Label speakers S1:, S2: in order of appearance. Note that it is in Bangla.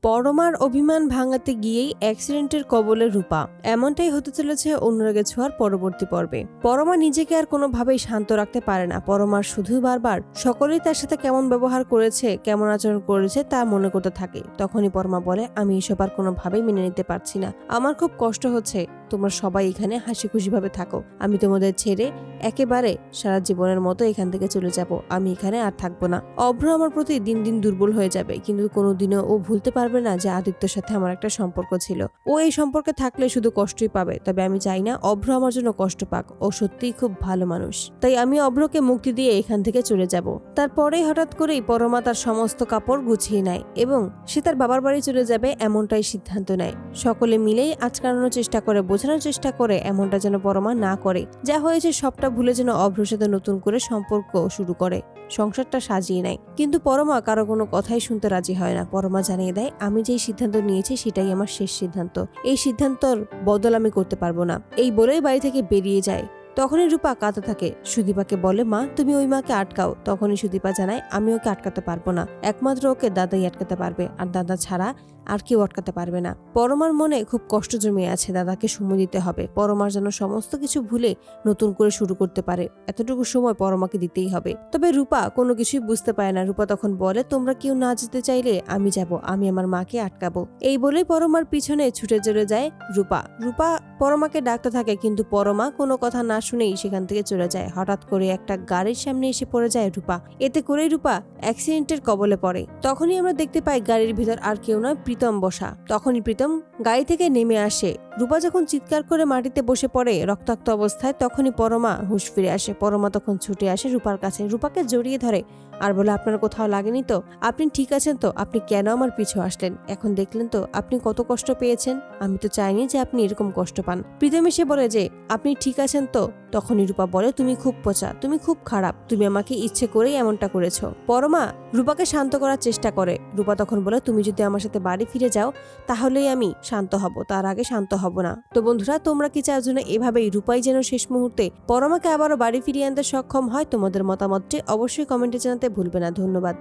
S1: পরমার অভিমান ভাঙাতে গিয়েই অ্যাক্সিডেন্টের কবলে রূপা। এমনটাই হতে চলেছে অনুরাগে ছোঁয়ার পরবর্তী পর্বে। পরমা নিজেকে আর কোনোভাবেই শান্ত রাখতে পারে না। পরমার শুধু বারবার সকলেই তার সাথে কেমন ব্যবহার করেছে, কেমন আচরণ করেছে তা মনে করতে থাকে। তখনই পরমা বলে, আমি এসব আর কোনোভাবেই মেনে নিতে পারছি না। আমার খুব কষ্ট হচ্ছে। তোমরা সবাই এখানে হাসি খুশি ভাবে থাকো। আমি তোমাদের ছেড়ে একেবারে সারা জীবনের মতো এখান থেকে চলে যাব। আমি এখানে আর থাকবো না। অভ্র আমার প্রতি দিন দিন দুর্বল হয়ে যাবে, কিন্তু কোনোদিনও ও ভুলতে পারবে না যে আদিত্যর সাথে আমার একটা সম্পর্ক ছিল। ও এই সম্পর্কে থাকলে শুধু কষ্টই পাবে। তবে আমি চাই না অভ্র আমার জন্য কষ্ট পাক। ও সত্যিই খুব ভালো মানুষ। তাই আমি অভ্রকে মুক্তি দিয়ে এখান থেকে চলে যাব। তারপরেই হঠাৎ করেই পরমা তার সমস্ত কাপড় গুছিয়ে নেয় এবং সে তার বাবার বাড়ি চলে যাবে এমনটাই সিদ্ধান্ত নেয়। সকলে মিলেই আচকানোর চেষ্টা করে, বোঝানোর চেষ্টা করে এমনটা যেন পরমা না করে। যা হয়েছে সবটা ভুলে যেন অভ্রর সাথে নতুন করে সম্পর্ক শুরু করে, সংসারটা সাজিয়ে নেয়। কিন্তু পরমা কারো কোনো কথাই শুনতে রাজি হয় না। পরমা জানিয়ে দেয়, আমি যেই সিদ্ধান্ত নিয়েছি সেটাই আমার শেষ সিদ্ধান্ত। এই সিদ্ধান্তর বদল আমি করতে পারবো না। এই বলেই বাড়ি থেকে বেরিয়ে যায়। তখনই রূপা কাঁদতে থাকে। সুদীপাকে বলে, মা তুমি ওই মাকে আটকাও। তখনই সুদীপা জানায়, আমি ওকে আটকাতে পারবো না। একমাত্র ওকে দাদাই আটকাতে পারবে, আর দাদা ছাড়া আর কেউ আটকাতে পারবে না। পরমার মনে খুব কষ্ট জমে আছে। দাদাকে সময় দিতে হবে। পরমার যেন সমস্ত কিছু ভুলে নতুন করে শুরু করতে পারে, এতটুকু সময় পরমাকে দিতেই হবে। তবে রূপা কোনো কিছুই বুঝতে পারে না। রূপা তখন বলে, তোমরা কেউ না যেতে চাইলে আমি যাব। আমি আমার মাকে আটকাবো। এই বলেই পরমার পিছনে ছুটে চলে যায় রূপা। রূপা পরমাকে ডাকতে থাকে, কিন্তু পরমা কোনো কথা না শুনেই সেখান থেকে চলে যায়। হঠাৎ করে একটা গাড়ির সামনে এসে পড়ে যায় রূপা। এতে করেই রূপা অ্যাক্সিডেন্টের কবলে পড়ে। তখনই আমরা দেখতে পাই গাড়ির ভিতর আর কেউ নয়, প্রীতম বসা। তখনই প্রীতম গাড়ি থেকে নেমে আসে। রূপা যখন চিৎকার করে মাটিতে বসে পড়ে রক্তাক্ত অবস্থায়, তখনই পরমা হুঁশ ফিরে আসে। পরমা তখন ছুটে আসে রূপার কাছে, রূপাকে জড়িয়ে ধরে আর বলে, আপনার কোথাও লাগেনি তো? আপনি ঠিক আছেন তো? আপনি কেন আমার পিছু আসলেন? এখন দেখলেন তো আপনি কত কষ্ট পেয়েছেন? আমি তো চাইনি যে আপনি এরকম কষ্ট পান। প্রীতম এসে বলে যে, আপনি ঠিক আছেন তো? তখনই রূপা বলে, তুমি খুব পচা, তুমি খুব খারাপ, তুমি আমাকে ইচ্ছে করেই এমনটা করেছো। পরমা রূপাকে শান্ত করার চেষ্টা করে। রূপা তখন বলে, তুমি যদি আমার সাথে বাড়ি ফিরে যাও তাহলেই আমি শান্ত হব, তার আগে শান্ত হব না। তো বন্ধুরা, তোমরা কি চাও যেন এভাবেই রূপাই যেন শেষ মুহূর্তে পরমাকে আবারও বাড়ি ফিরিয়ে আনতে সক্ষম হয়? তোমাদের মতামতটি অবশ্যই কমেন্টে জানাতে ভুলবে না। ধন্যবাদ।